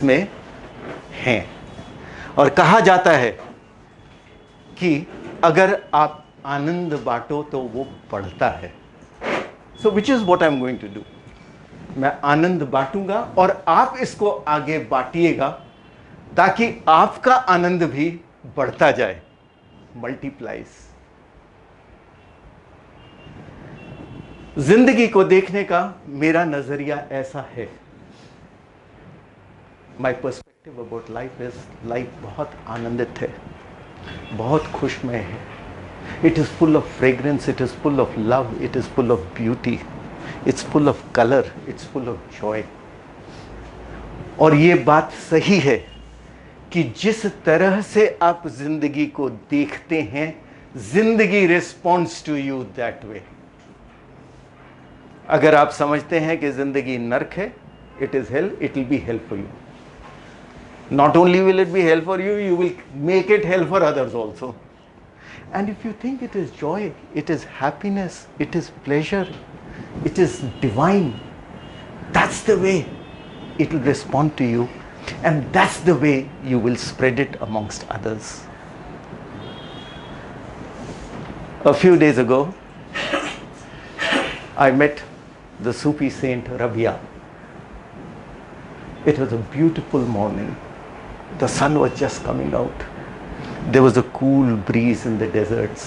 में हैं। और कहा जाता है कि अगर आप आनंद बांटो तो वो बढ़ता है। So which is what I am going to do. मैं आनंद बांटूंगा और आप इसको आगे बांटिएगा ताकि आपका आनंद भी बढ़ता जाए, मल्टीप्लाइज। जिंदगी को देखने का मेरा नजरिया ऐसा है। My perspective about life is, life बहुत आनंदित है, बहुत खुशमय है। It is full of fragrance, it is full of love, it is full of beauty, it's full of colour, it's full of Joy. और ये बात सही है कि जिस तरह से आप जिंदगी को देखते हैं, जिंदगी responds to you that way. अगर आप समझते हैं कि जिंदगी नर्क है, it is hell, it will be hell for you. Not only will it be hell for you, you will make it hell for others also. And if you think it is joy, it is happiness, it is pleasure, it is divine, that's the way it will respond to you, and that's the way you will spread it amongst others. A few days ago, I met the Sufi saint Rabia. It was a beautiful morning. The sun was just coming out. There was a cool breeze in the deserts.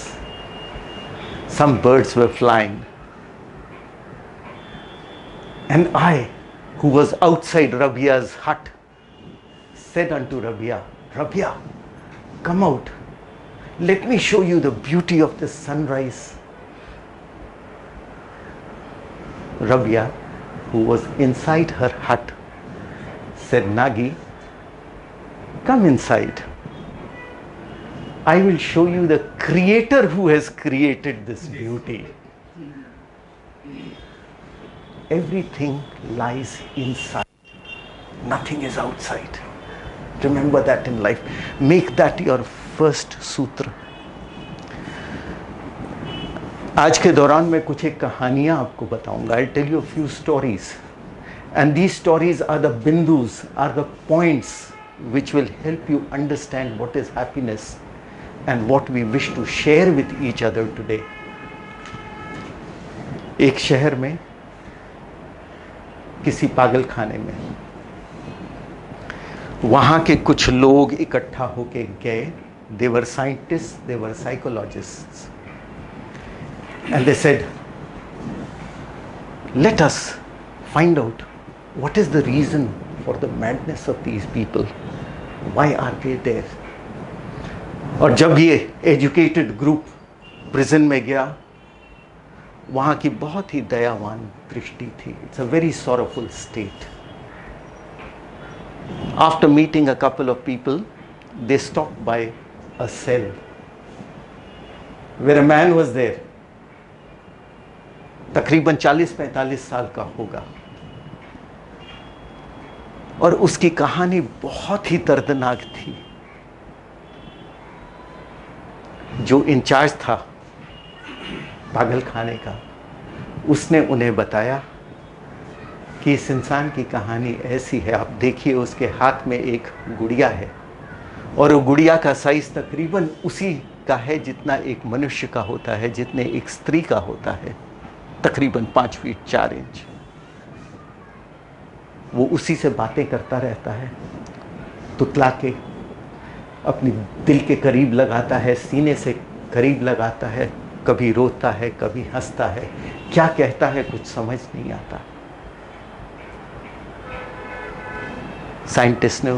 Some birds were flying. And I, who was outside Rabia's hut, said unto Rabia, Rabia, come out. Let me show you the beauty of the sunrise. Rabia, who was inside her hut, said, Nagi, come inside. I will show you the creator who has created this beauty. Everything lies inside. Nothing is outside. Remember that in life. Make that your first sutra. आज के दौरान मैं कुछ एक कहानियां आपको बताऊंगा. I'll tell you a few stories. And these stories are the bindus, are the points which will help you understand what is happiness and what we wish to share with each other today. एक शहर में किसी पागल खाने में वहां के कुछ लोग इकट्ठा होके गए. They were scientists, they were psychologists, and they said, let us find out what is the reason for the madness of these people. Why are they there? और जब ये एजुकेटेड ग्रुप प्रिजन में गया, वहाँ की बहुत ही दयावान दृष्टि थी. It's a very sorrowful state. After meeting a couple of people, they stopped by a cell where a man was there. तकरीबन 40-45 साल का होगा. और उसकी कहानी बहुत ही दर्दनाक थी. जो इंचार्ज था पागल खाने का, उसने उन्हें बताया कि इस इंसान की कहानी ऐसी है. आप देखिए, उसके हाथ में एक गुड़िया है और वो गुड़िया का साइज तकरीबन उसी का है जितना एक मनुष्य का होता है, जितने एक स्त्री का होता है, तकरीबन 5 फीट 4 इंच. वो उसी से बातें करता रहता है, तुतला के अपनी दिल के करीब लगाता है, सीने से करीब लगाता है, कभी रोता है, कभी हंसता है. क्या कहता है कुछ समझ नहीं आता. साइंटिस्ट ने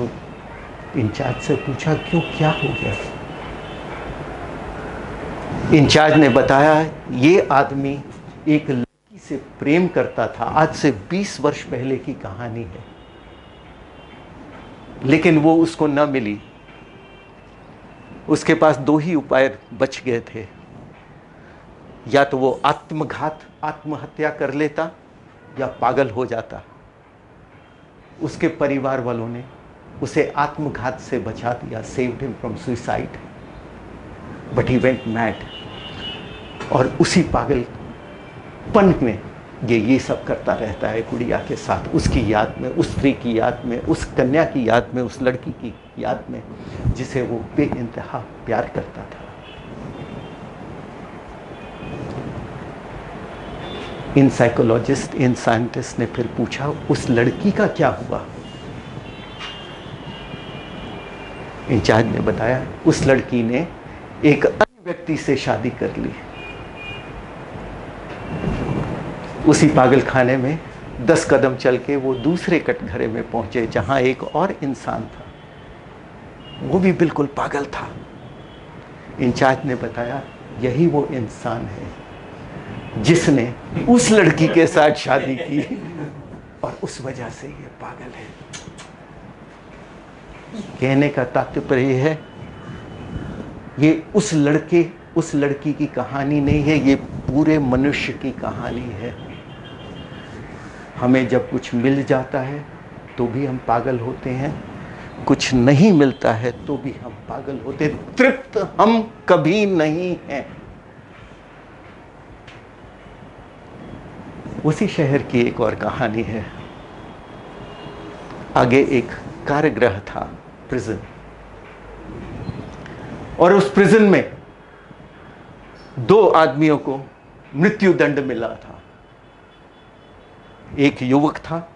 इंचार्ज से पूछा, क्यों, क्या हो गया? इंचार्ज ने बताया, ये आदमी एक लड़की से प्रेम करता था. आज से 20 वर्ष पहले की कहानी है, लेकिन वो उसको न मिली. उसके पास 2 ही उपाय बच गए थे. या तो वो आत्महत्या कर लेता या पागल हो जाता. उसके परिवार वालों ने उसे आत्मघात से बचा दिया, saved him from suicide, but he went mad. और उसी पागलपन में ये सब करता रहता है गुड़िया के साथ, उसकी याद में, उस स्त्री की याद में, उस कन्या की याद में, उस लड़की की याद में जिसे वो बेइंतहा प्यार करता था। इन साइकोलॉजिस्ट, इन साइंटिस्ट ने फिर पूछा उस लड़की का क्या हुआ। इंचार्ज ने बताया उस लड़की ने एक अन्य व्यक्ति से शादी कर ली। उसी पागल खाने में 10 कदम चल के वो दूसरे कटघरे में पहुंचे जहां एक और इंसान था, वो भी बिल्कुल पागल था। इंचार्ज ने बताया यही वो इंसान है जिसने उस लड़की के साथ शादी की और उस वजह से ये पागल है। कहने का तात्पर्य है ये उस लड़की की कहानी नहीं है, ये पूरे मनुष्य की कहानी है। हमें जब कुछ मिल जाता है तो भी हम पागल होते हैं, कुछ नहीं मिलता है तो भी हम पागल होते, तृप्त हम कभी नहीं हैं। उसी शहर की एक और कहानी है। आगे एक कारागृह था, प्रिजन, और उस प्रिजन में 2 आदमियों को मृत्यु दंड मिला था। एक युवक था,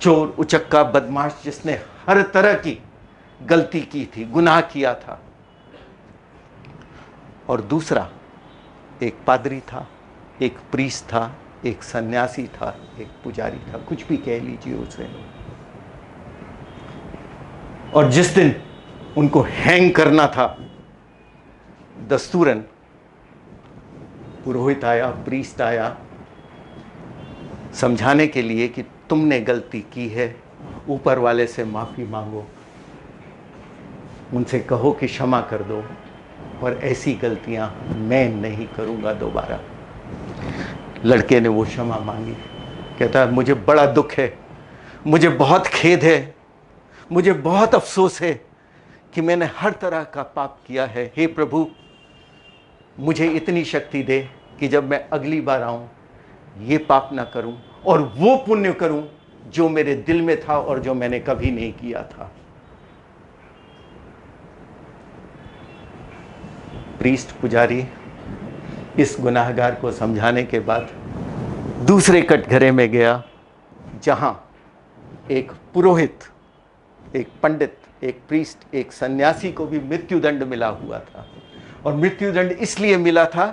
चोर, उचक्का, बदमाश, जिसने हर तरह की गलती की थी, गुनाह किया था। और दूसरा एक पादरी था, एक प्रीस्ट था, एक सन्यासी था, एक पुजारी था, कुछ भी कह लीजिए उसे। और जिस दिन उनको हैंग करना था, दस्तूरन पुरोहित आया, प्रीस्ट आया समझाने के लिए कि तुमने गलती की है, ऊपर वाले से माफ़ी मांगो, उनसे कहो कि क्षमा कर दो और ऐसी गलतियां मैं नहीं करूंगा दोबारा। लड़के ने वो क्षमा मांगी। कहता मुझे बड़ा दुख है, मुझे बहुत खेद है, मुझे बहुत अफसोस है कि मैंने हर तरह का पाप किया है। हे प्रभु, मुझे इतनी शक्ति दे कि जब मैं अगली बार आऊं ये पाप ना करूं और वो पुण्य करूं जो मेरे दिल में था और जो मैंने कभी नहीं किया था। प्रीस्ट, पुजारी इस गुनाहगार को समझाने के बाद दूसरे कटघरे में गया जहां एक पुरोहित, एक पंडित, एक प्रीस्ट, एक सन्यासी को भी मृत्युदंड मिला हुआ था। और मृत्युदंड इसलिए मिला था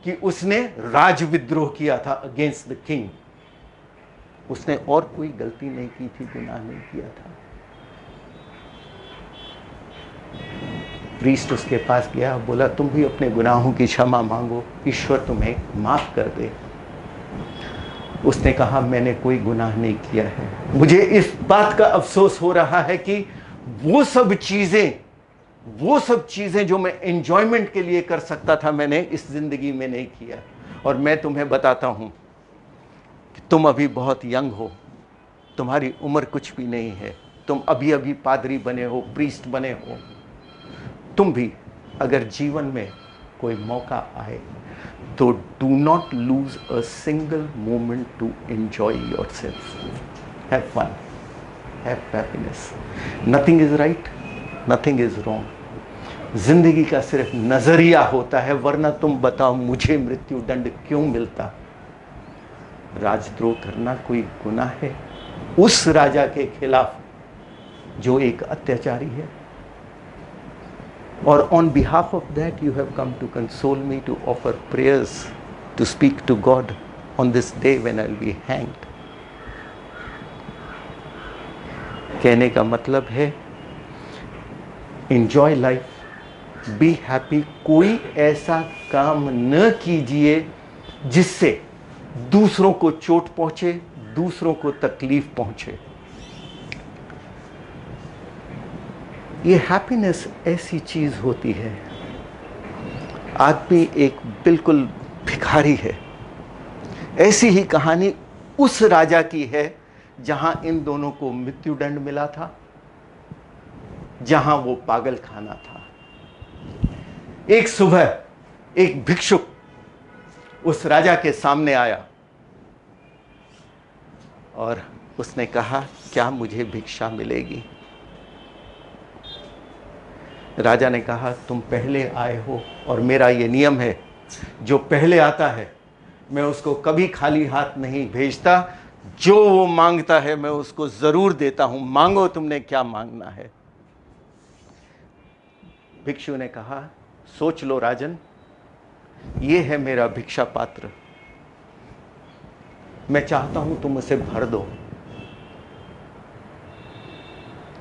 कि उसने राजविद्रोह किया था अगेंस्ट द किंग। उसने और कोई गलती नहीं की थी, गुनाह नहीं किया था। प्रीस्ट उसके पास गया, बोला तुम भी अपने गुनाहों की क्षमा मांगो, ईश्वर तुम्हें माफ कर दे। उसने कहा मैंने कोई गुनाह नहीं किया है, मुझे इस बात का अफसोस हो रहा है कि वो सब चीजें जो मैं एंजॉयमेंट के लिए कर सकता था मैंने इस जिंदगी में नहीं किया। और मैं तुम्हें बताता हूं कि तुम अभी बहुत यंग हो, तुम्हारी उम्र कुछ भी नहीं है, तुम अभी अभी पादरी बने हो, प्रीस्ट बने हो। तुम भी अगर जीवन में कोई मौका आए तो do not lose a single moment to enjoy yourself. Have fun, have happiness. Nothing is right, nothing is wrong. जिंदगी का सिर्फ नजरिया होता है, वरना तुम बताओ मुझे मृत्यु दंड क्यों मिलता? राजद्रोह करना कोई गुनाह है उस राजा के खिलाफ जो एक अत्याचारी है? और on behalf of that you have come to console me, to offer prayers, to speak to God on this day when I'll be hanged. कहने का मतलब है enjoy life, be happy। कोई ऐसा काम न कीजिए जिससे दूसरों को चोट पहुंचे, दूसरों को तकलीफ पहुंचे। ये हैप्पीनेस ऐसी चीज होती है, आदमी एक बिल्कुल भिखारी है। ऐसी ही कहानी उस राजा की है जहां इन दोनों को मृत्युदंड मिला था, जहां वो पागल खाना था। एक सुबह एक भिक्षुक उस राजा के सामने आया और उसने कहा, क्या मुझे भिक्षा मिलेगी? राजा ने कहा, तुम पहले आए हो और मेरा ये नियम है, जो पहले आता है मैं उसको कभी खाली हाथ नहीं भेजता। जो वो मांगता है मैं उसको जरूर देता हूं। मांगो, तुमने क्या मांगना है। भिक्षु ने कहा, सोच लो राजन, ये है मेरा भिक्षा पात्र, मैं चाहता हूं तुम उसे भर दो।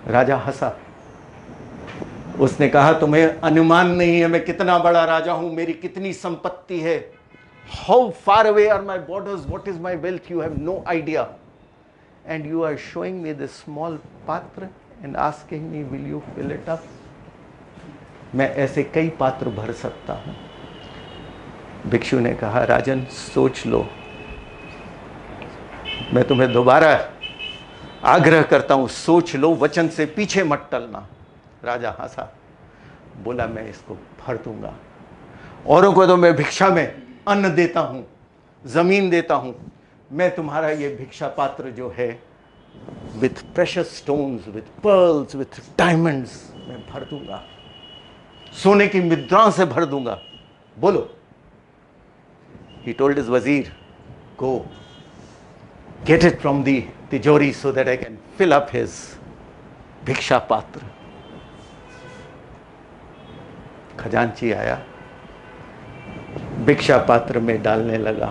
राजा हंसा। उसने कहा, तुम्हें अनुमान नहीं है मैं कितना बड़ा राजा हूं, मेरी कितनी संपत्ति है। How far away are my borders, what is my wealth, you have no idea, and you are showing me this small पात्र and asking me will you fill it up. मैं ऐसे कई पात्र भर सकता हूं। भिक्षु ने कहा, राजन सोच लो, मैं तुम्हें दोबारा आग्रह करता हूं, सोच लो, वचन से पीछे मत टलना। राजा हंसा, बोला, मैं इसको भर दूंगा। औरों को तो मैं भिक्षा में अन्न देता हूं, जमीन देता हूं, मैं तुम्हारा ये भिक्षा पात्र जो है, with precious stones, with pearls, with diamonds, मैं भर दूंगा, सोने की मुद्राओं से भर दूंगा। बोलो। He told his wazir, go get it from the tijori so that I can fill up his भिक्षा पात्र। खजांची आया, भिक्षा पात्र में डालने लगा।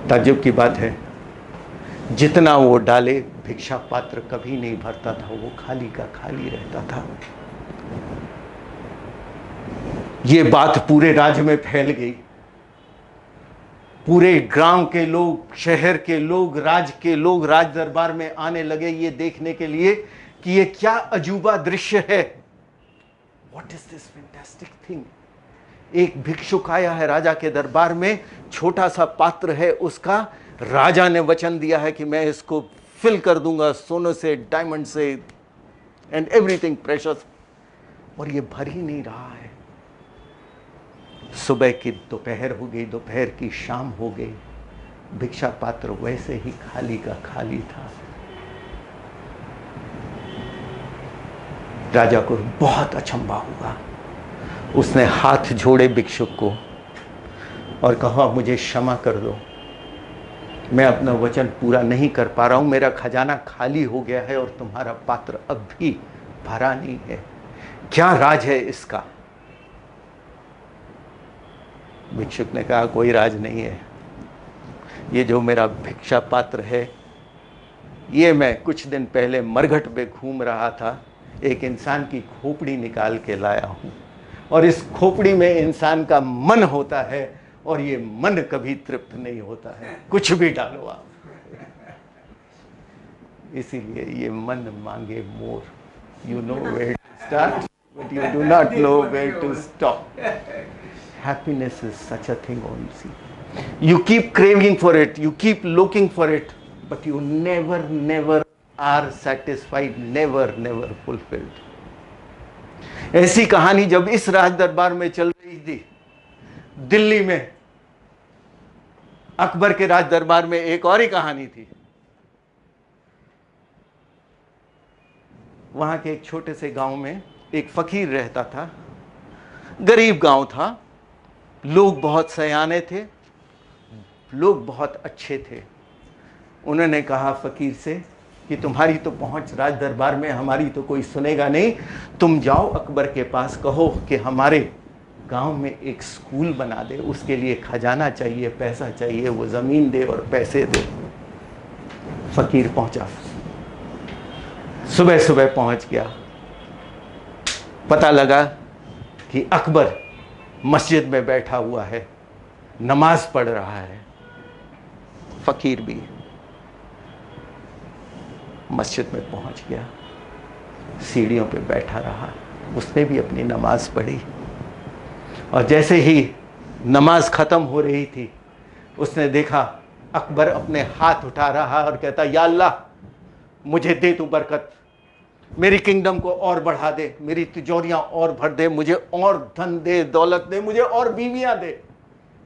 ताज्जुब की बात है, जितना वो डाले भिक्षा पात्र कभी नहीं भरता था, वो खाली का खाली रहता था। ये बात पूरे राज्य में फैल गई। पूरे गांव के लोग, शहर के लोग, राज्य के लोग राज दरबार में आने लगे ये देखने के लिए कि ये क्या अजूबा दृश्य है। What is this fantastic thing. एक भिक्षुक आया है राजा के दरबार में, छोटा सा पात्र है उसका, राजा ने वचन दिया है कि मैं इसको फिल कर दूंगा सोने से, डायमंड से, एंड एवरीथिंग प्रेशियस, और ये भर ही नहीं रहा है। सुबह की दोपहर हो गई, दोपहर की शाम हो गई, भिक्षा पात्र वैसे ही खाली का खाली था। राजा को बहुत अचंभा हुआ। उसने हाथ जोड़े भिक्षुक को और कहा, मुझे क्षमा कर दो, मैं अपना वचन पूरा नहीं कर पा रहा हूं, मेरा खजाना खाली हो गया है और तुम्हारा पात्र अब भी भरा नहीं है। क्या राज है इसका? भिक्षुक ने कहा, कोई राज नहीं है, ये जो मेरा भिक्षा पात्र है, ये मैं कुछ दिन पहले मरघट पे घूम रहा था, एक इंसान की खोपड़ी निकाल के लाया हूं, और इस खोपड़ी में इंसान का मन होता है, और ये मन कभी तृप्त नहीं होता है, कुछ भी डालो आप। इसीलिए ये मन मांगे more. You know where to start but you do not know where to stop. Happiness is such a thing only. You keep craving for it, you keep looking for it, but you never are satisfied, never fulfilled. ऐसी कहानी जब इस राज दरबार में चल रही थी, दिल्ली में अकबर के राज दरबार में एक और ही कहानी थी। वहां के एक छोटे से गांव में एक फकीर रहता था। गरीब गांव था, लोग बहुत सयाने थे, लोग बहुत अच्छे थे। उन्होंने कहा फकीर से कि तुम्हारी तो पहुंच राज दरबार में, हमारी तो कोई सुनेगा नहीं, तुम जाओ अकबर के पास, कहो कि हमारे गांव में एक स्कूल बना दे, उसके लिए खजाना चाहिए, पैसा चाहिए, वो ज़मीन दे और पैसे दे। फकीर पहुंचा, सुबह सुबह पहुंच गया। पता लगा कि अकबर मस्जिद में बैठा हुआ है, नमाज पढ़ रहा है। फकीर भी मस्जिद में पहुंच गया, सीढ़ियों पे बैठा रहा, उसने भी अपनी नमाज पढ़ी। और जैसे ही नमाज खत्म हो रही थी, उसने देखा अकबर अपने हाथ उठा रहा और कहता, या अल्लाह मुझे दे तू बरकत, मेरी किंगडम को और बढ़ा दे, मेरी तिजोरियां और भर दे, मुझे और धन दे, दौलत दे, मुझे और बीवियां दे,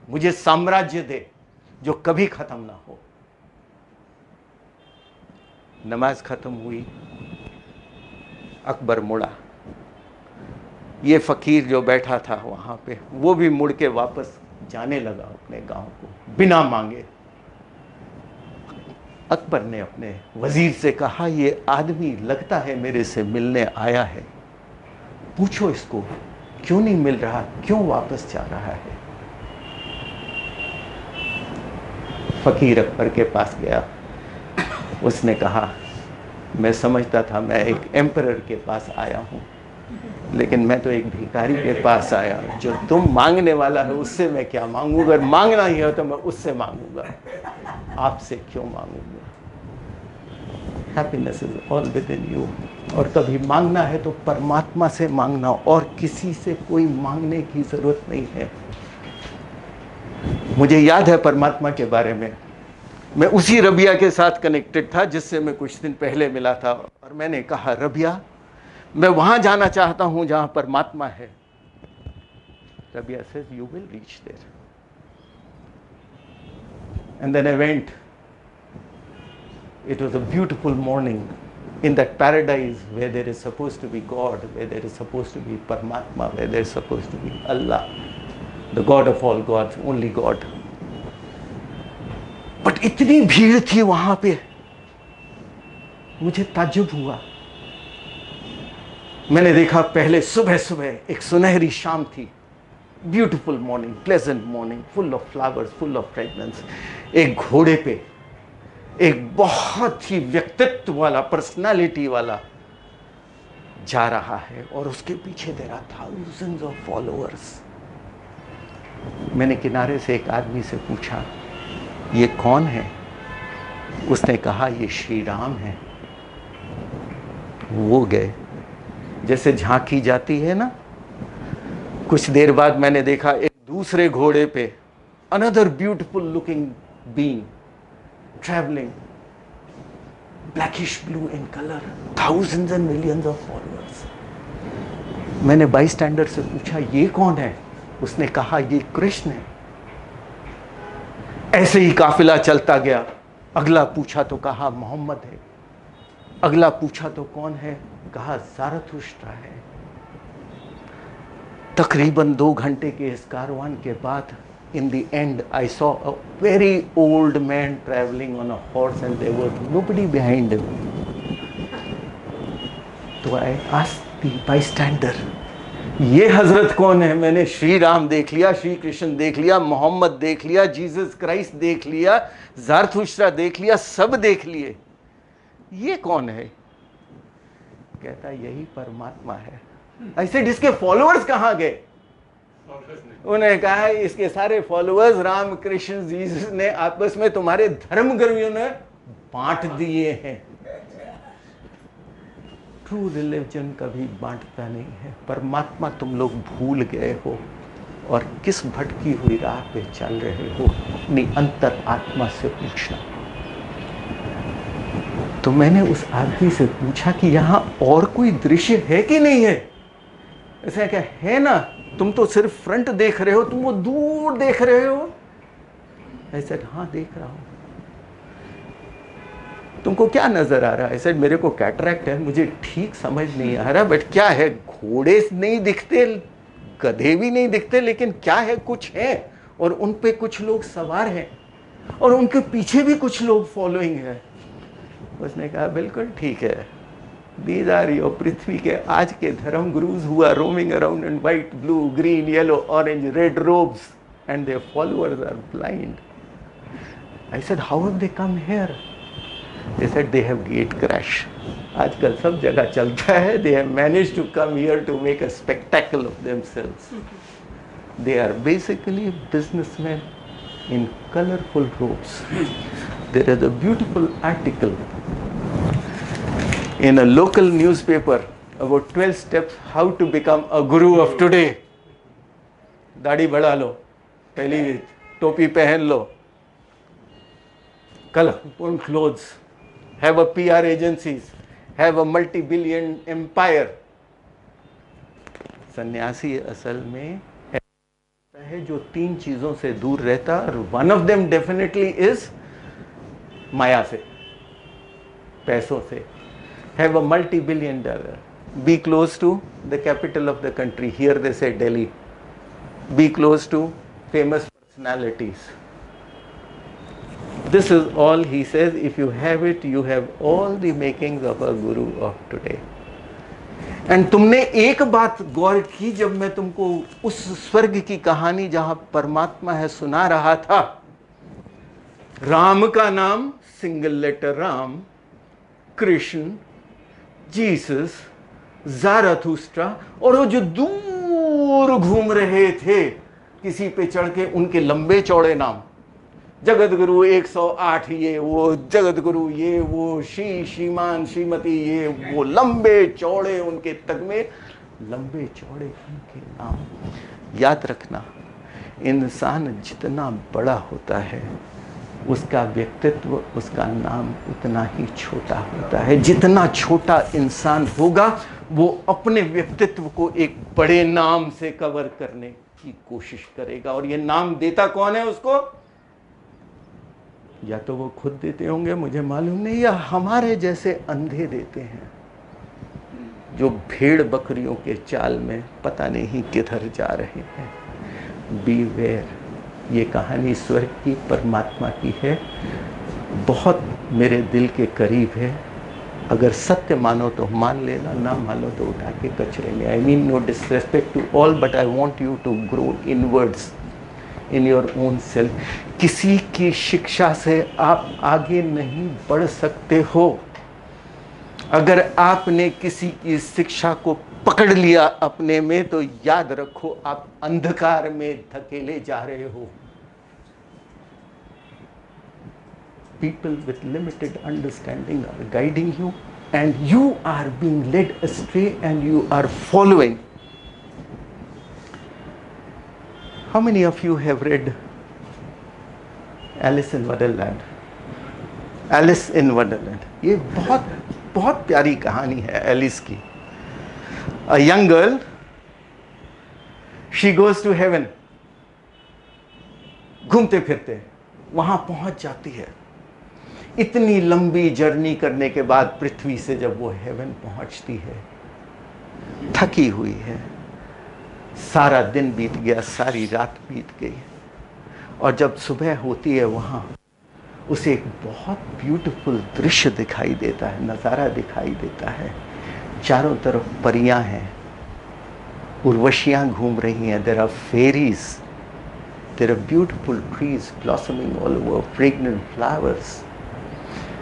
मुझे साम्राज्य दे, जो कभी खत्म ना हो। नमाज खत्म हुई, अकबर मुड़ा। ये फकीर जो बैठा था वहां पे, वो भी मुड़ के वापस जाने लगा अपने गांव को बिना मांगे। अकबर ने अपने वजीर से कहा, ये आदमी लगता है मेरे से मिलने आया है, पूछो इसको क्यों नहीं मिल रहा, क्यों वापस जा रहा है। फकीर अकबर के पास गया। उसने कहा, मैं समझता था मैं एक एम्परर के पास आया हूं, लेकिन मैं तो एक भिखारी के पास आया। जो तुम मांगने वाला है उससे मैं क्या मांगूंगा? अगर मांगना ही हो तो मैं उससे मांगूंगा, आपसे क्यों मांगूंगा? Happiness is all within you. और कभी मांगना है तो परमात्मा से मांगना, और किसी से कोई मांगने की जरूरत नहीं है। मुझे याद है परमात्मा के बारे में, मैं उसी रबिया के साथ कनेक्टेड था जिससे मैं कुछ दिन पहले मिला था, और मैंने कहा, रबिया मैं वहां जाना चाहता हूं जहां परमात्मा है। Rabia says, you will reach there. And then I went. It was a beautiful morning in that paradise where there is supposed to be God, where there is supposed to be Paramatma, where there is supposed to be Allah, the God of all gods, only God. But इतनी भीड़ थी वहां पे, मुझे ताज्जुब हुआ। मैंने देखा पहले सुबह सुबह एक सुनहरी शाम थी, beautiful morning, pleasant morning, full of flowers, full of fragrance. एक घोड़े पे एक बहुत ही व्यक्तित्व वाला, पर्सनालिटी वाला जा रहा है, और उसके पीछे there are thousands of followers. मैंने किनारे से एक आदमी से पूछा, ये कौन है? उसने कहा, ये श्री राम है। वो गए, जैसे झांकी जाती है ना। कुछ देर बाद मैंने देखा एक दूसरे घोड़े पे another beautiful looking being traveling, blackish blue in color, thousands and millions of followers. मैंने बाईस्टैंडर से पूछा, ये कौन है? उसने कहा, ये कृष्ण है। ऐसे ही काफिला चलता गया। अगला पूछा तो कहा मोहम्मद है। अगला पूछा तो कौन है? कहा ज़ारथुस्ट्रा है। तकरीबन 2 घंटे के इस कारवान के बाद, in the end, I saw a very old man traveling on a horse and there was nobody behind him. तो I asked the bystander, ये हजरत कौन है? मैंने श्री राम देख लिया, श्री कृष्ण देख लिया, मोहम्मद देख लिया, जीसस क्राइस्ट देख लिया, ज़ारथुस्ट्रा देख लिया, सब देख लिए, ये कौन है? कहता, यही परमात्मा है। ऐसे जिसके फॉलोअर्स कहाँ गए? उन्हें कहा, इसके सारे फॉलोअर्स राम कृष्ण जीसस ने आपस में, तुम्हारे धर्मगुरुओं ने बांट दिए हैं। ट्रू रिलीजन कभी बांटता नहीं है। परमात्मा तुम लोग भूल गए हो, और किस भटकी हुई राह पे चल रहे हो, अपनी अंतर आत्मा से पूछना। तो मैंने उस आदमी से पूछा कि यहां और कोई दृश्य है कि नहीं है? ऐसा क्या है ना? तुम तो सिर्फ फ्रंट देख रहे हो, तुम वो दूर देख रहे हो। ऐसे हाँ देख रहा हूं। तुमको क्या नजर आ रहा है? ऐसे मेरे को कैटरैक्ट है, मुझे ठीक समझ नहीं आ रहा, बट क्या है? घोड़े नहीं दिखते, गधे भी नहीं दिखते, लेकिन क्या है? कुछ है, और उन पे कुछ लोग सवार हैं, और उनके पीछे भी कुछ लोग फॉलोइंग है। उसने कहा, बिल्कुल ठीक है, These are your पृथ्वी के आज के धर्म gurus who are roaming around in white, blue, green, yellow, orange, red robes, and their followers are blind. I said, how have they come here? They said they have gate crash. आजकल सब जगह चलता है। They have managed to come here to make a spectacle of themselves. They are basically businessmen in colorful robes. There is a beautiful article in a local newspaper about 12 steps how to become a guru of today. दाढ़ी बढ़ा लो, पहली टोपी पहन लो, colorful clothes, have a PR agencies, have a multi-billion empire. सन्यासी असल में है जो 3 चीजों से दूर रहता है, और one of them definitely is माया से, पैसों से. Have a multi-billion dollar. Be close to the capital of the country. Here they say Delhi. Be close to famous personalities. This is all he says. If you have it, you have all the makings of a guru of today. And तुमने एक बात गौर की, जब मैं तुमको उस स्वर्ग की कहानी जहां परमात्मा है सुना रहा था, राम का नाम single letter Ram, Krishna, Jesus, Zarathustra, और वो जो दूर घूम रहे थे किसी पे चढ़ के, उनके लंबे चौड़े नाम, जगत गुरु 108, ये वो जगत गुरु, ये वो श्रीमान श्रीमती, ये वो लंबे चौड़े उनके तगमे, लंबे चौड़े उनके नाम. याद रखना, इंसान जितना बड़ा होता है उसका व्यक्तित्व, उसका नाम उतना ही छोटा होता है. जितना छोटा इंसान होगा वो अपने व्यक्तित्व को एक बड़े नाम से कवर करने की कोशिश करेगा. और ये नाम देता कौन है उसको? या तो वो खुद देते होंगे, मुझे मालूम नहीं, या हमारे जैसे अंधे देते हैं जो भेड़ बकरियों के चाल में पता नहीं किधर जा रहे हैं. बीवेयर. ये कहानी स्वर्ग की, परमात्मा की है, बहुत मेरे दिल के करीब है. अगर सत्य मानो तो मान लेना, ना मानो तो उठा के कचरे में. I mean no disrespect to all, but I want you to grow inwards in your own self. किसी की शिक्षा से आप आगे नहीं बढ़ सकते हो. अगर आपने किसी की शिक्षा को पकड़ लिया अपने में, तो याद रखो आप अंधकार में धकेले जा रहे हो. People with limited understanding are guiding you, and you are being led astray, and you are following. How many of you have read Alice in Wonderland? Alice in Wonderland. ये बहुत बहुत प्यारी कहानी है एलिस की. A young girl, she goes to heaven. घूमते फिरते वहां पहुंच जाती है. इतनी लंबी जर्नी करने के बाद पृथ्वी से जब वो हेवन पहुंचती है, थकी हुई है, सारा दिन बीत गया, सारी रात बीत गई, और जब सुबह होती है वहां उसे एक बहुत ब्यूटीफुल दृश्य दिखाई देता है, नज़ारा दिखाई देता है. चारों तरफ परियां हैं, उर्वशियां घूम रही हैं. There are fairies, there are beautiful trees blossoming all over, fragrant flowers.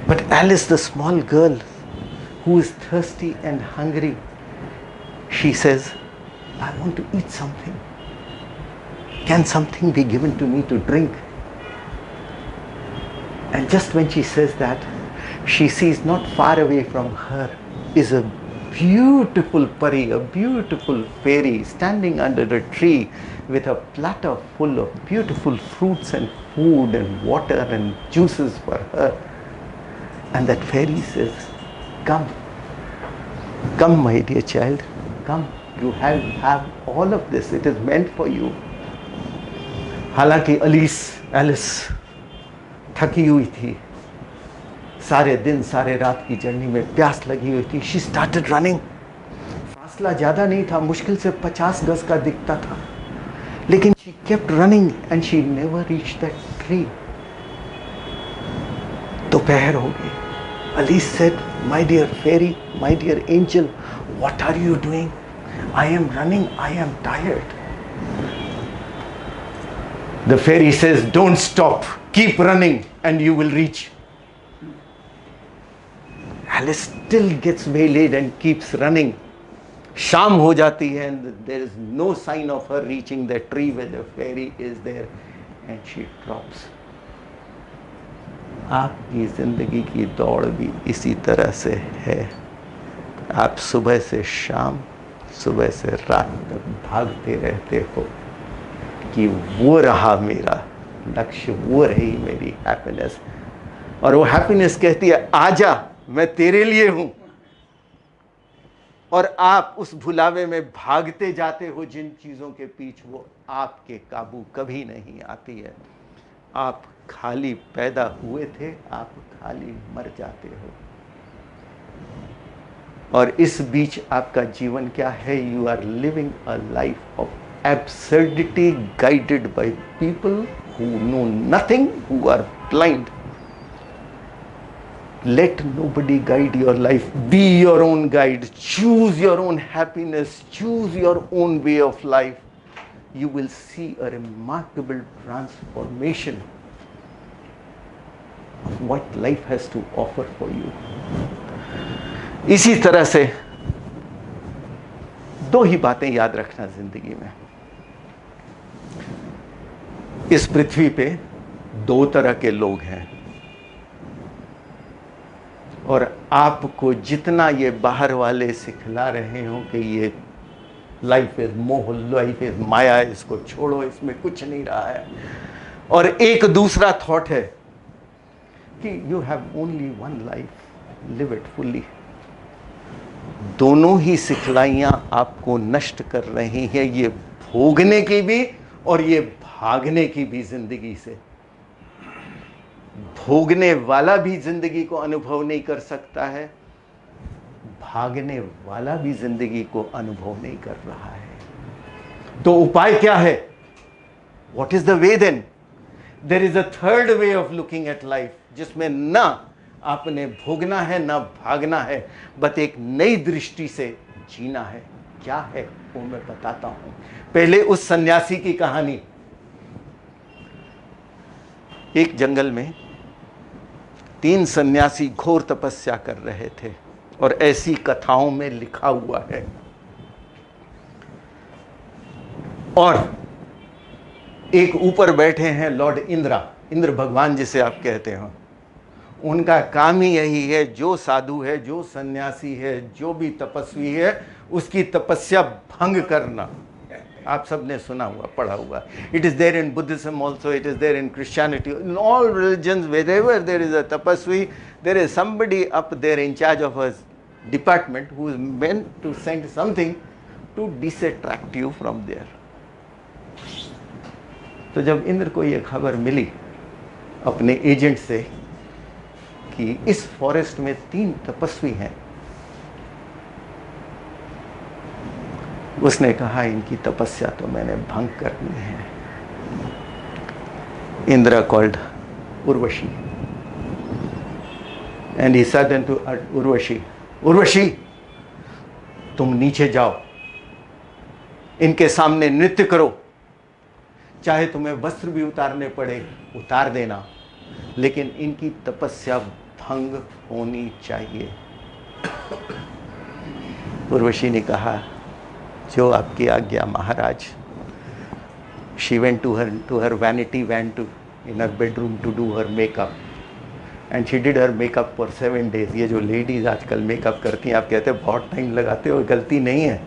But Alice, the small girl who is thirsty and hungry, she says, I want to eat something. Can something be given to me to drink? And just when she says that, she sees not far away from her is a beautiful pari, a beautiful fairy standing under a tree with a platter full of beautiful fruits and food and water and juices for her. And that fairy says, come, come my dear child, come, you have all of this, it is meant for you. हालांकि Alice थकी हुई थी, सारे दिन सारे रात की journey में प्यास लगी हुई थी. She started running. फासला ज़्यादा नहीं था, मुश्किल से 50 गज का दिखता था, लेकिन she kept running and she never reached that tree. दोपहर हो गई. Alice said, my dear fairy, my dear angel, what are you doing? I am running, I am tired. The fairy says, don't stop, keep running and you will reach. Alice still gets waylaid and keeps running. शाम हो जाती है and there is no sign of her reaching the tree where the fairy is there, and she drops. आपकी जिंदगी की दौड़ भी इसी तरह से है. आप सुबह से शाम, सुबह से रात तक भागते रहते हो कि वो रहा मेरा लक्ष्य, वो रही मेरी हैप्पीनेस. और वो हैप्पीनेस कहती है, आजा मैं तेरे लिए हूं. और आप उस भुलावे में भागते जाते हो जिन चीजों के पीछे, वो आपके काबू कभी नहीं आती है। आप खाली पैदा हुए थे, आप खाली मर जाते हो। और इस बीच आपका जीवन क्या है? You are living a life of absurdity guided by people who know nothing, who are blind. Let nobody guide your life. Be your own guide. Choose your own happiness. Choose your own way of life. You will see a remarkable transformation of what life has to offer for you. इसी तरह से दो ही बातें याद रखना जिंदगी में। इस पृथ्वी पे दो तरह के लोग हैं, और आपको जितना ये बाहर वाले सिखला रहे हो कि ये लाइफ इज मोह, लाइफ इज माया, इसको छोड़ो, इसमें कुछ नहीं रहा है, और एक दूसरा थॉट है कि you have only one life, live it fully. दोनों ही सिखलाइयां आपको नष्ट कर रही हैं, ये भोगने की भी और ये भागने की भी जिंदगी से। भोगने वाला भी जिंदगी को अनुभव नहीं कर सकता है, भागने वाला भी जिंदगी को अनुभव नहीं कर रहा है। तो उपाय क्या है? What is the way then? There is a third way of looking at life, जिसमें ना आपने भोगना है ना भागना है, बस एक नई दृष्टि से जीना है। क्या है वो मैं बताता हूं। पहले उस सन्यासी की कहानी। एक जंगल में 3 सन्यासी घोर तपस्या कर रहे थे, और ऐसी कथाओं में लिखा हुआ है। और एक ऊपर बैठे हैं लॉर्ड इंद्र भगवान जिसे आप कहते हो। उनका काम ही यही है, जो साधु है, जो सन्यासी है, जो भी तपस्वी है, उसकी तपस्या भंग करना। आप सब ने सुना हुआ, पढ़ा हुआ। It is there in Buddhism also, it is there in Christianity, in all religions. wherever there is a tapasvi, there is somebody up there in charge of a department who is meant to send something to distract you from there. तो जब इंद्र को यह खबर मिली अपने agent से कि इस forest में 3 तपस्वी हैं, उसने कहा इनकी तपस्या तो मैंने भंग करनी है। Indra called Urvashi and he said to Urvashi, Urvashi तुम नीचे जाओ, इनके सामने नृत्य करो, चाहे तुम्हें वस्त्र भी उतारने पड़े उतार देना, लेकिन इनकी तपस्या भंग होनी चाहिए। उर्वशी ने कहा जो आपकी आज्ञा महाराज। She went to her vanity van in her bedroom to do her makeup, and she did her makeup for 7 days. ये जो लेडीज आजकल मेकअप करती हैं, आप कहते हैं बहुत टाइम लगाते हो, गलती नहीं है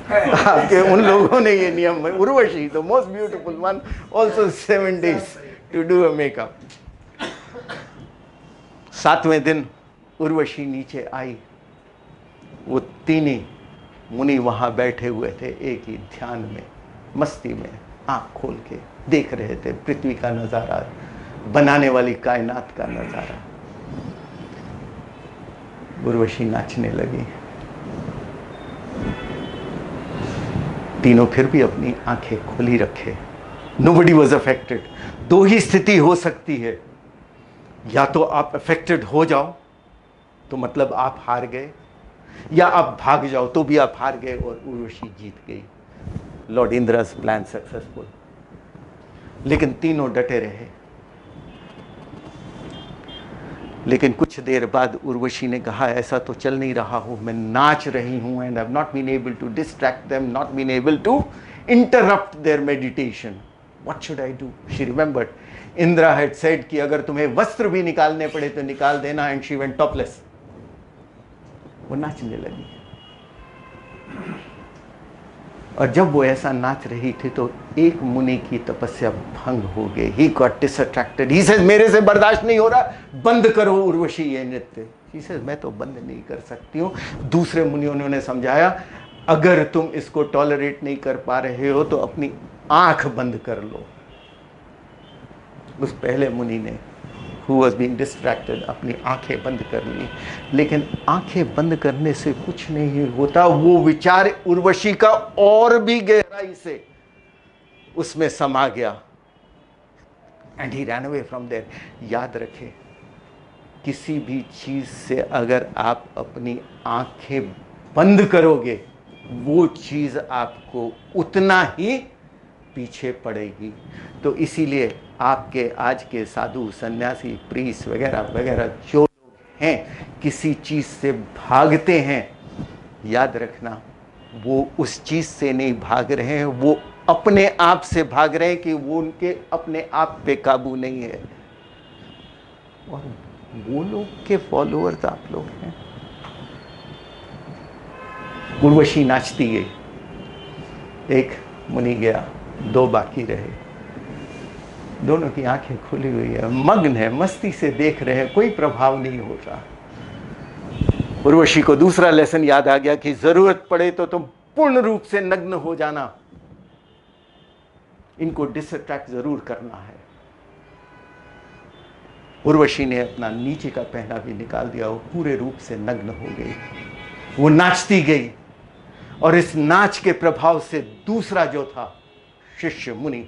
आपके, उन लोगों ने ये नियम। Urvashi the most beautiful one also 7 days to do her makeup. 7वें दिन उर्वशी नीचे आई। वो 3 मुनि वहां बैठे हुए थे, एक ही ध्यान में, मस्ती में, आंख खोल के देख रहे थे पृथ्वी का नजारा, बनाने वाली कायनात का नजारा। उर्वशी नाचने लगी। तीनों फिर भी अपनी आंखें खोली रखे। Nobody was affected. 2 ही स्थिति हो सकती है, या तो आप अफेक्टेड हो जाओ तो मतलब आप हार गए, या आप भाग जाओ तो भी आप हार गए, और उर्वशी जीत गई। Lord Indra's plan successful. लेकिन तीनों डटे रहे। लेकिन कुछ देर बाद उर्वशी ने कहा ऐसा तो चल नहीं रहा हूं, मैं नाच रही हूं, and I have not been able to distract them, not been able to interrupt their meditation. What should I do? She remembered Indra had said कि अगर तुम्हें वस्त्र भी निकालने पड़े तो निकाल देना, एंड शी वेंट टॉपलेस। वो नाचने लगी, और जब वो ऐसा नाच रही थी तो एक मुनि की तपस्या भंग हो गई। He got डिसअट्रैक्टेड। ही सेड मेरे से बर्दाश्त नहीं हो रहा, बंद करो उर्वशी ये नृत्य। इसे मैं तो बंद नहीं कर सकती हूँ। दूसरे मुनियों ने समझाया, अगर तुम इसको टॉलरेट नहीं कर पा रहे हो तो अपनी आंख बंद कर लो। उस पहले मुनि ने, who was being distracted, अपनी आंखें बंद कर ली। लेकिन आंखें बंद करने से कुछ नहीं होता, वो विचार उर्वशी का और भी गहराई से उसमें समा गया। And he ran away from there. याद रखें, किसी भी चीज से अगर आप अपनी आंखें बंद करोगे, वो चीज आपको उतना ही पीछे पड़ेगी। तो इसीलिए आपके आज के साधु, सन्यासी, प्रीस्ट वगैरह वगैरह जो लोग हैं, किसी चीज से भागते हैं, याद रखना वो उस चीज से नहीं भाग रहे हैं, वो अपने आप से भाग रहे हैं कि वो उनके अपने आप पे काबू नहीं है। और वो लोग के फॉलोअर्स आप लोग हैं। उर्वशी नाचती गई, एक मुनि गया, दो बाकी रहे। दोनों की आंखें खुली हुई है, मग्न है, मस्ती से देख रहे हैं, कोई प्रभाव नहीं हो रहा। उर्वशी को दूसरा लेसन याद आ गया कि जरूरत पड़े तो तुम पूर्ण रूप से नग्न हो जाना, इनको डिस्ट्रैक्ट जरूर करना है। उर्वशी ने अपना नीचे का पहना भी निकाल दिया, वो पूरे रूप से नग्न हो गई। वो नाचती गई और इस नाच के प्रभाव से दूसरा जो था शिष्य मुनि,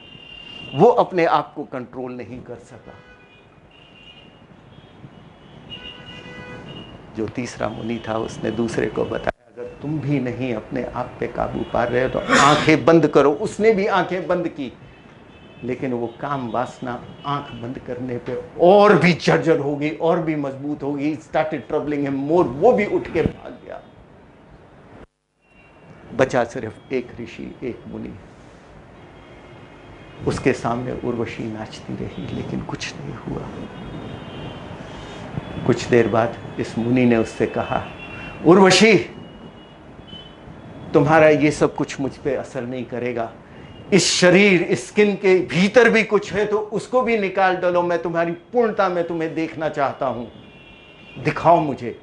वो अपने आप को कंट्रोल नहीं कर सका। जो तीसरा मुनि था उसने दूसरे को बताया, अगर तुम भी नहीं अपने आप पे काबू पा रहे हो तो आंखें बंद करो। उसने भी आंखें बंद की, लेकिन वो काम वासना आंख बंद करने पे और भी जर्जर हो गई, और भी मजबूत हो गई। Started troubling him more. वो भी उठ के भाग गया। बचा सिर्फ एक ऋषि, एक मुनि। उसके सामने उर्वशी नाचती रही, लेकिन कुछ नहीं हुआ। कुछ देर बाद इस मुनि ने उससे कहा, उर्वशी, तुम्हारा ये सब कुछ मुझ पे असर नहीं करेगा। इस शरीर, इस स्किन के भीतर भी कुछ है तो उसको भी निकाल डालो। मैं तुम्हारी पूर्णता में तुम्हें देखना चाहता हूं, दिखाओ मुझे।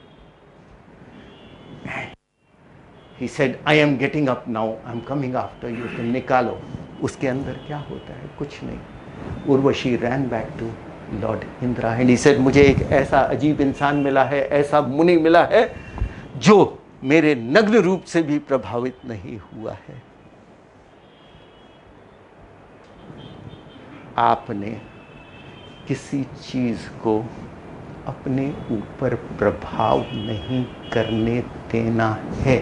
He said, I am getting up now, I am coming after you. तुम निकालो। उसके अंदर क्या होता है? कुछ नहीं। Urvashi ran back to Lord Indra and he said, मुझे एक ऐसा अजीब इंसान मिला है, ऐसा मुनि मिला है जो मेरे नग्न रूप से भी प्रभावित नहीं हुआ है। आपने किसी चीज को अपने ऊपर प्रभाव नहीं करने देना है।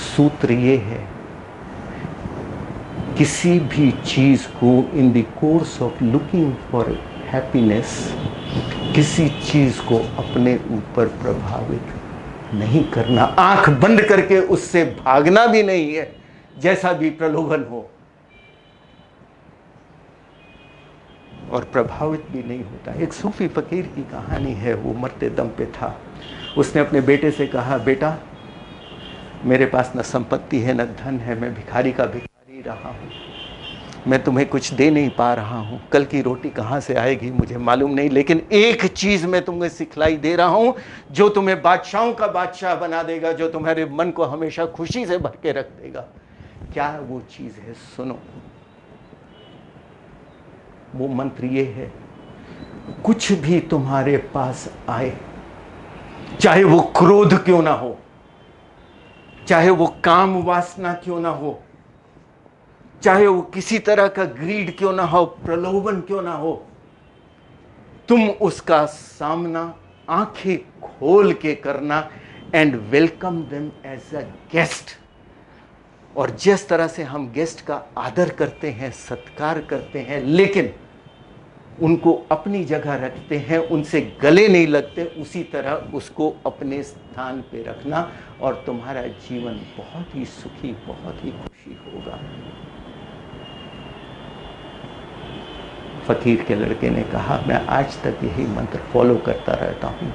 सूत्र ये है, किसी भी चीज को in the course of looking for happiness, किसी चीज को अपने ऊपर प्रभावित नहीं करना। आंख बंद करके उससे भागना भी नहीं है, जैसा भी प्रलोभन हो, और प्रभावित भी नहीं होता। एक सूफी फकीर की कहानी है, वो मरते दम पे था। उसने अपने बेटे से कहा, बेटा, मेरे पास न संपत्ति है न धन है, मैं भिखारी का भिखारी रहा हूँ, मैं तुम्हें कुछ दे नहीं पा रहा हूँ, कल की रोटी कहाँ से आएगी मुझे मालूम नहीं, लेकिन एक चीज़ मैं तुम्हें सिखलाई दे रहा हूँ जो तुम्हें बादशाहों का बादशाह बना देगा, जो तुम्हारे मन को हमेशा खुशी से भर के रख देगा। क्या वो चीज़ है? सुनो। वो मंत्र ये है, कुछ भी तुम्हारे पास आए, चाहे वो क्रोध क्यों ना हो, चाहे वो काम वासना क्यों ना हो, चाहे वो किसी तरह का ग्रीड क्यों ना हो, प्रलोभन क्यों ना हो, तुम उसका सामना आंखें खोल के करना and welcome them as a guest. और जिस तरह से हम गेस्ट का आदर करते हैं, सत्कार करते हैं, लेकिन उनको अपनी जगह रखते हैं, उनसे गले नहीं लगते, उसी तरह उसको अपने स्थान पे रखना और तुम्हारा जीवन बहुत ही सुखी, बहुत ही खुशी होगा। फकीर के लड़के ने कहा, मैं आज तक यही मंत्र फॉलो करता रहता हूँ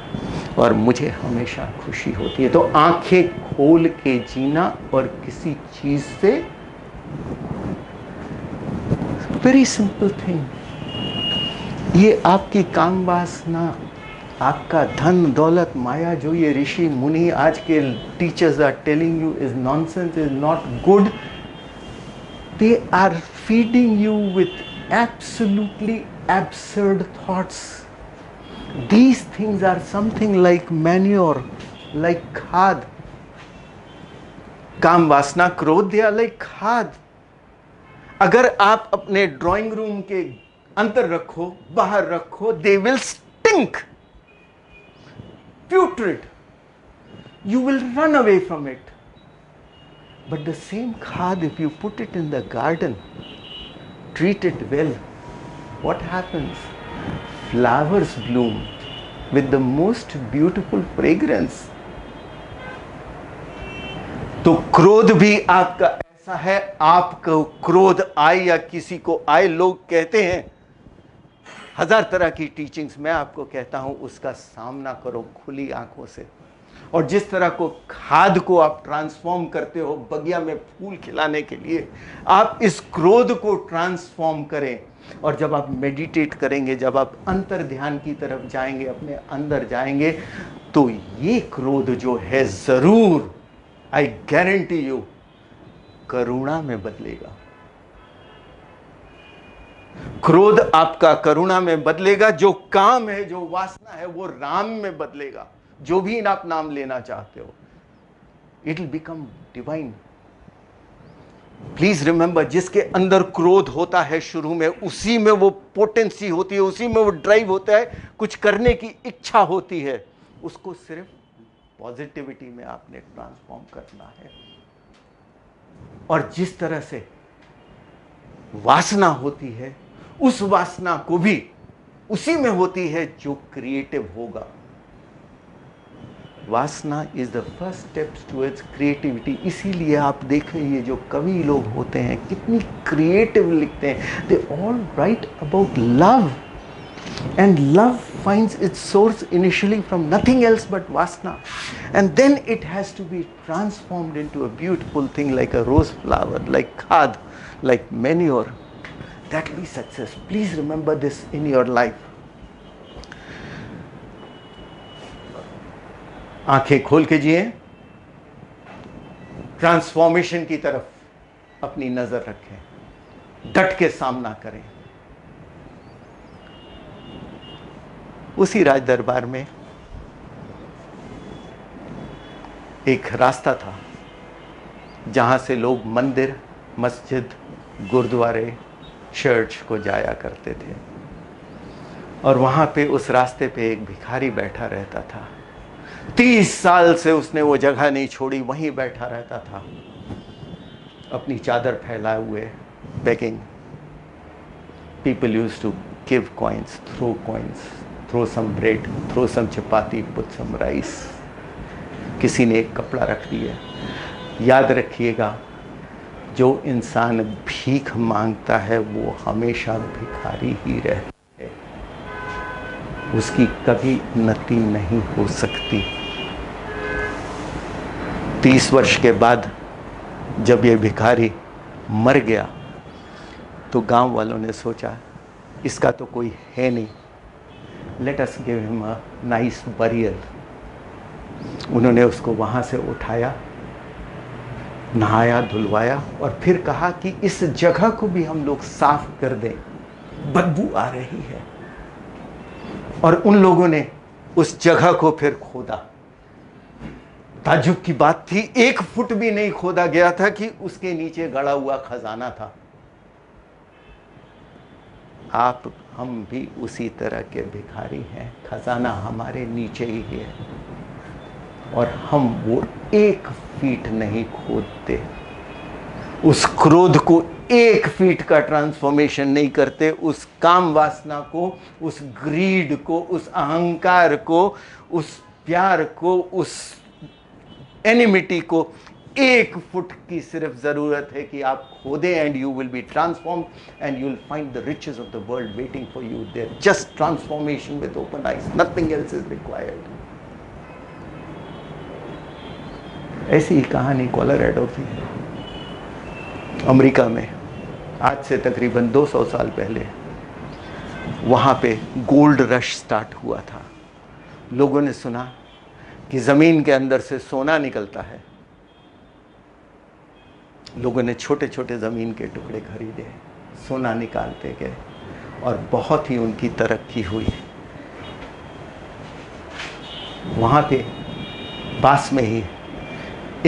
और मुझे हमेशा खुशी होती है। तो आंखें खोल के जीना और किसी चीज से, वेरी सिंपल थिंग। ये आपकी काम वासना आपका धन दौलत माया जो ये ऋषि मुनि आज के teachers are telling you is nonsense, is not good. They are feeding you with absolutely absurd thoughts. These things are something like manure, like खाद. काम वासना क्रोध, they are like खाद. अगर आप अपने ड्राइंग रूम के अंदर रखो, बाहर रखो, they will stink. Putrid. You will run away from it. But the same khad, if you put it in the garden, treat it well, what happens? Flowers bloom with the most beautiful fragrance. तो क्रोध भी आपका ऐसा है, आपको क्रोध आए या किसी को आए, लोग कहते हैं 1000 तरह की टीचिंग्स, मैं आपको कहता हूं उसका सामना करो खुली आंखों से. और जिस तरह को खाद को आप ट्रांसफॉर्म करते हो बगिया में फूल खिलाने के लिए, आप इस क्रोध को ट्रांसफॉर्म करें. और जब आप मेडिटेट करेंगे, जब आप अंतर ध्यान की तरफ जाएंगे, अपने अंदर जाएंगे, तो ये क्रोध जो है जरूर, आई गारंटी यू, करुणा में बदलेगा. क्रोध आपका करुणा में बदलेगा. जो काम है, जो वासना है, वो राम में बदलेगा. जो भी आप नाम लेना चाहते हो, it will become divine. Please remember, जिसके अंदर क्रोध होता है शुरू में, उसी में वो पोटेंसी होती है, उसी में वो ड्राइव होता है, कुछ करने की इच्छा होती है. उसको सिर्फ पॉजिटिविटी में आपने ट्रांसफॉर्म करना है. और जिस तरह से वासना होती है, उस वासना को भी उसी में होती है जो क्रिएटिव होगा. वासना is the first steps towards creativity. इसीलिए आप देखें ये जो कवि लोग होते हैं कितनी क्रिएटिव लिखते हैं. They all right about love, and love finds its source initially from nothing else but vasana, and then it has to be transformed into a beautiful thing like a rose flower, like khad, like manure. That will be success. Please remember this in your life. आंखें खोल के जिए, transformation की तरफ अपनी नजर रखें, डट के सामना करें. उसी राज दरबार में एक रास्ता था जहां से लोग मंदिर, मस्जिद, गुरुद्वारे, चर्च को जाया करते थे. और वहां पे उस रास्ते पे एक भिखारी बैठा रहता था. 30 साल से उसने वो जगह नहीं छोड़ी, वहीं बैठा रहता था, अपनी चादर फैलाए हुए, begging. People used to give coins, throw some bread, throw some chapati, put some rice. किसी ने एक कपड़ा रख दिया. याद रखिएगा, जो इंसान भीख मांगता है वो हमेशा भिखारी ही रहता है, उसकी कभी उन्नति नहीं हो सकती. 30 वर्ष के बाद जब ये भिखारी मर गया तो गांव वालों ने सोचा इसका तो कोई है नहीं, let us give him a nice burial. उन्होंने उसको वहाँ से उठाया, नहाया, धुलवाया और फिर कहा कि इस जगह को भी हम लोग साफ कर दें, बदबू आ रही है. और उन लोगों ने उस जगह को फिर खोदा. ताज्जुब की बात थी, 1 फुट भी नहीं खोदा गया था कि उसके नीचे गड़ा हुआ खजाना था. आप हम भी उसी तरह के भिखारी हैं, खजाना हमारे नीचे ही है और हम वो 1 फीट नहीं खोदते. उस क्रोध को 1 फीट का ट्रांसफॉर्मेशन नहीं करते. उस काम वासना को, उस ग्रीड को, उस अहंकार को, उस प्यार को, उस एनिमिटी को 1 फुट की सिर्फ जरूरत है कि आप खोदें, and you will be transform and you will find the riches of the world waiting for you there. Just transformation with open eyes, nothing else is required. ऐसी ही कहानी कोलोराडो की, अमेरिका में, आज से तकरीबन 200 साल पहले. वहाँ पे गोल्ड रश स्टार्ट हुआ था लोगों ने सुना कि जमीन के अंदर से सोना निकलता है। लोगों ने छोटे छोटे जमीन के टुकड़े खरीदे, सोना निकालते गए और बहुत ही उनकी तरक्की हुई। वहां पे पास में ही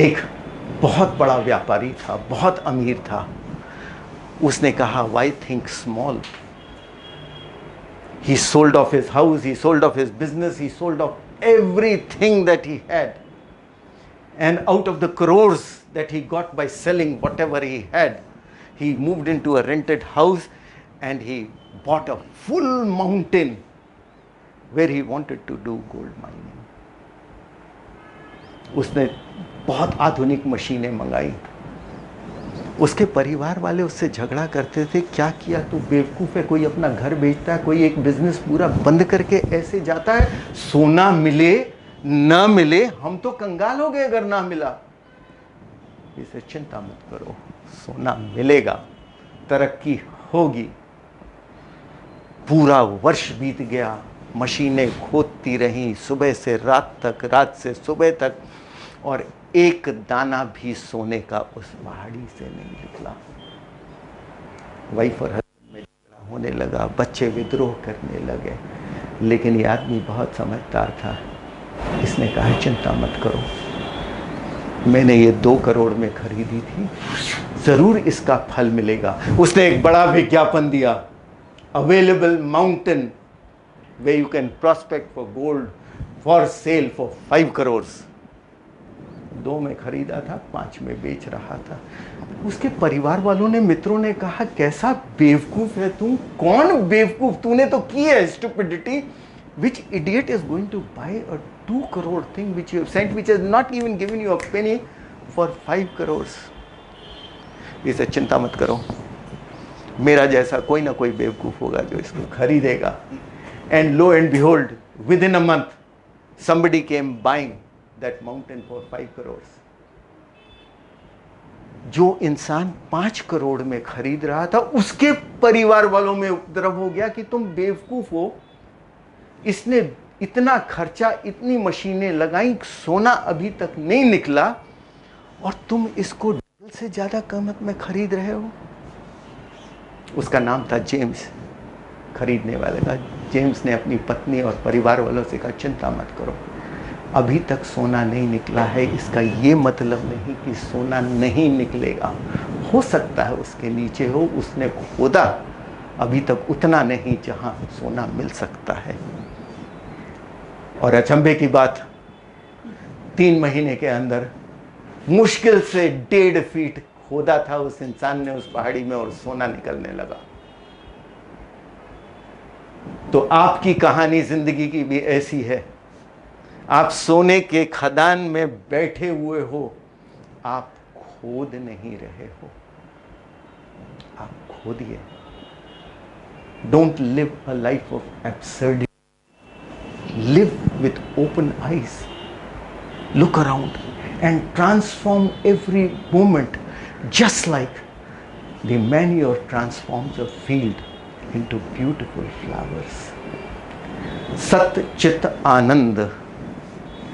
एक बहुत बड़ा व्यापारी था, बहुत अमीर था। उसने कहा, why think small? He sold off his house, he sold off his business, he sold off everything that he had. And out of the crores that he got by selling whatever he had, he moved into a rented house and he bought a full mountain where he wanted to do gold mining. उसने बहुत आधुनिक मशीनें मंगाई। उसके परिवार वाले उससे झगड़ा करते थे, क्या किया तू, बेवकूफ़ है, कोई अपना घर बेचता है, कोई एक बिजनेस पूरा बंद करके ऐसे जाता है, सोना मिले ना मिले, हम तो कंगाल हो गए अगर ना मिला। इसे चिंता मत करो, सोना मिलेगा, तरक्की होगी। पूरा वर्ष बीत गया, मशीनें खोदती रहीं सुबह से रात तक, रात से सुबह तक, और एक दाना भी सोने का उस पहाड़ी से नहीं निकला। वाइफ और हस्बैंड में झगड़ा होने लगा, बच्चे विद्रोह करने लगे, लेकिन ये आदमी बहुत समझदार था। इसने कहा, चिंता मत करो, मैंने ये 2 करोड़ में खरीदी थी, जरूर इसका फल मिलेगा। उसने एक बड़ा विज्ञापन दिया, available mountain way you can prospect for gold for sale for 5 crore. 2 में खरीदा था, 5 में बेच रहा था। उसके परिवार वालों ने, मित्रों ने कहा, कैसा बेवकूफ है तू, कौन बेवकूफ, तूने तो की है stupidity. Which idiot is going to buy a 2 crore thing which you have sent, which has not even given you a penny, for 5 crores? इसे चिंता मत करो, मेरा जैसा कोई ना कोई बेवकूफ होगा जो इसको खरीदेगा। And lo and behold, within a month, somebody came buying that mountain for 5 crores. जो इंसान 5 करोड़ में खरीद रहा था, उसके परिवार वालों में उपद्रव हो गया कि तुम बेवकूफ हो, इसने इतना खर्चा, इतनी मशीनें लगाई, सोना अभी तक नहीं निकला, और तुम इसको डबल से ज्यादा कीमत में खरीद रहे हो। उसका नाम था जेम्स, खरीदने वाले का। जेम्स ने अपनी पत्नी और परिवार वालों से कहा, चिंता मत करो, अभी तक सोना नहीं निकला है, इसका ये मतलब नहीं कि सोना नहीं निकलेगा। हो सकता है उसके नीचे हो, उसने खोदा, अभी तक उतना नहीं जहां सोना मिल सकता है। और अचंभे की बात, 3 महीने के अंदर मुश्किल से 1.5 फीट खोदा था उस इंसान ने उस पहाड़ी में, और सोना निकलने लगा। तो आपकी कहानी जिंदगी की भी ऐसी है। आप सोने के खदान में बैठे हुए हो, आप खोद नहीं रहे हो, आप खोदिए। Don't live a life of absurdity, live with open eyes, look around and transform every moment, just like the manure transforms a field into beautiful flowers. Sat Chit Anand,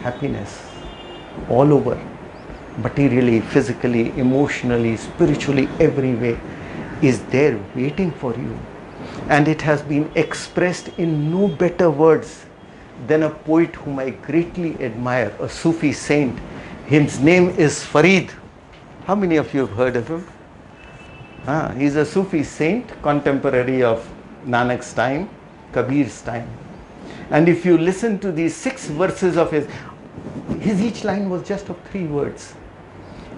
happiness all over, materially, physically, emotionally, spiritually, every way is there waiting for you, and it has been expressed in no better words than a poet whom I greatly admire, a Sufi saint. His name is Farid. How many of you have heard of him? He's a Sufi saint, contemporary of Nanak's time, Kabir's time. And if you listen to these 6 verses of his each line was just of 3 words.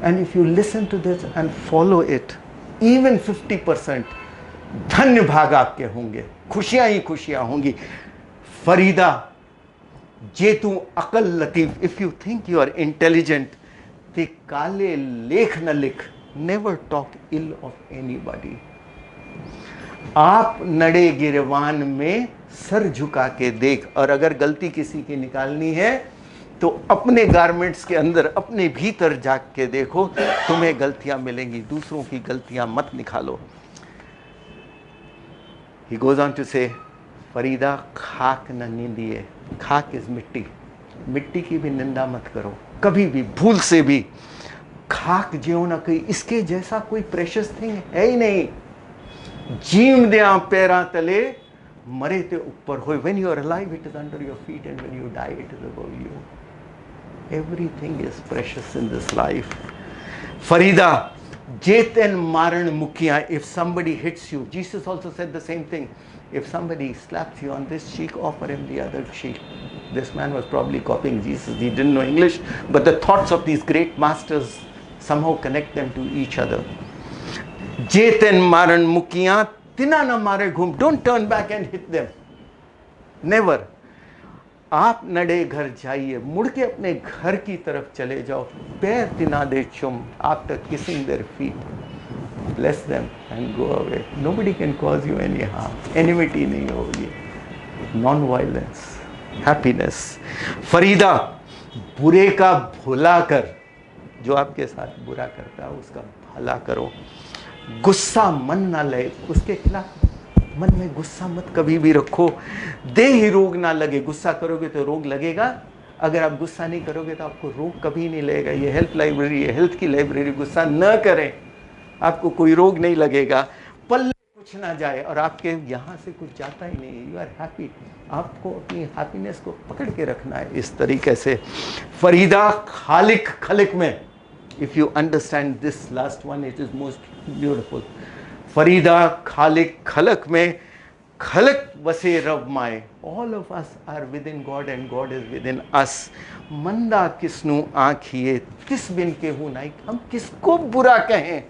And if you listen to this and follow it, even 50%, धन्य भाग आपके होंगे, खुशियां ही खुशियां होंगी। फरीदा, जे तू अकल लतीफ, if you think you are intelligent, ते काले लेख न लिख, never talk ill of anybody. आप नड़े गिरवान में सर झुका के देख, और अगर गलती किसी की निकालनी है तो अपने गारमेंट्स के अंदर, अपने भीतर जाग के देखो, तुम्हें गलतियां मिलेंगी, दूसरों की गलतियां मत निकालो। He goes on to say, Farida खाक न नींदिए, खाक इज मिट्टी, मिट्टी की भी निंदा मत करो कभी भी, भूल से भी। खाक ज्यो ना कोई, इसके जैसा कोई प्रेशियस थिंग है ही नहीं। जीम दिया पैरा तले, मरे ते ऊपर हो। When you are alive it is under your feet, and when you die it is above you. Everything is precious in this life. Farida, जेतन मारण मुकिया, if somebody hits you, Jesus also said the same thing. If somebody slaps you on this cheek, offer him the other cheek. This man was probably copying Jesus. He didn't know English, but the thoughts of these great masters somehow connect them to each other. जेतन मारण मुकिया, तिना न मारे घूम. Don't turn back and hit them. Never. आप नडे घर जाइए, मुड़ के अपने घर की तरफ चले जाओ, पैर तिना दे चुम, after kissing their feet, bless them and go away. Nobody can cause you any harm. Enmity नहीं होगी. Non-violence, happiness. फरीदा, बुरे का भला कर, जो आपके साथ बुरा करता है उसका भला करो. गुस्सा मन ना ले, उसके खिलाफ मन में गुस्सा मत कभी भी रखो. देह रोग ना लगे. गुस्सा करोगे तो रोग लगेगा, अगर आप गुस्सा नहीं करोगे तो आपको रोग कभी नहीं लगेगा. ये हेल्थ लाइब्रेरी है, हेल्थ की लाइब्रेरी. गुस्सा न करें, आपको कोई रोग नहीं लगेगा. पल्ले कुछ ना जाए, और आपके यहाँ से कुछ जाता ही नहीं. You are happy. आपको अपनी हैप्पीनेस को पकड़ के रखना है इस तरीके से. फरीदा, खालिक खलिक में, if you understand this last one, it is most beautiful. Farida, खालिक खलक में, खलक वसे रब माए. All of us are within God and God is within us. मंदा किसनु आँखिए, तिस बिन के हूँ नाई. हम किसको बुरा कहें,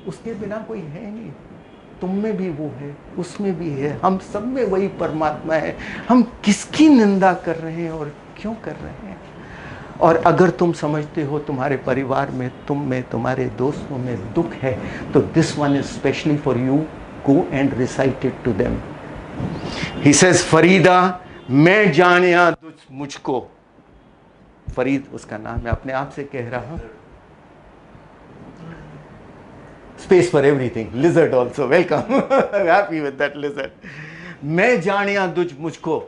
उसके बिना कोई है नहीं. तुम में भी वो है, उसमें भी है, हम सब में वही परमात्मा है. हम किसकी निंदा कर रहे हैं और क्यों कर रहे हैं? और अगर तुम समझते हो तुम्हारे परिवार में, तुम में, तुम्हारे दोस्तों में दुख है, तो this one is specially for you. Go and recite it to them. He says, Farida, मैं जानिया तुझ मुझको. फरीद उसका नाम है, अपने आप से कह रहा हूं. Space for everything. Lizard also. Welcome. Happy with that lizard. मैं जानिया तुझ मुझको.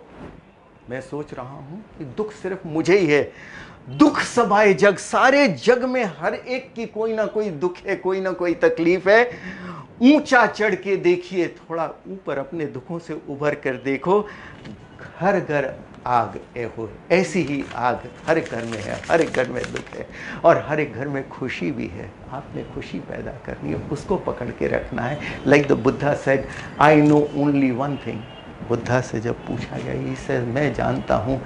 मैं सोच रहा हूं कि दुख सिर्फ मुझे ही है. दुख सभाए जग, सारे जग में हर एक की कोई ना कोई दुख है, कोई ना कोई तकलीफ है. ऊंचा चढ़ के देखिए, थोड़ा ऊपर अपने दुखों से उभर कर देखो. हर घर आग हो, ऐसी ही आग हर घर में है. हर एक घर में दुख है और हर एक घर में खुशी भी है. आपने खुशी पैदा करनी है, उसको पकड़ के रखना है. Like the Buddha said, I know only one thing. Buddha से जब पूछा गया, इससे मैं जानता हूँ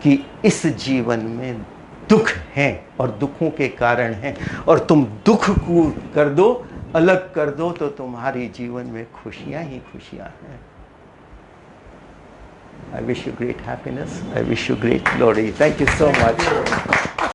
कि इस जीवन में दुख हैं और दुखों के कारण हैं, और तुम दुख को कर दो, अलग कर दो, तो तुम्हारी जीवन में खुशियाँ ही खुशियाँ हैं. I wish you great happiness. I wish you great glory. Thank you so much.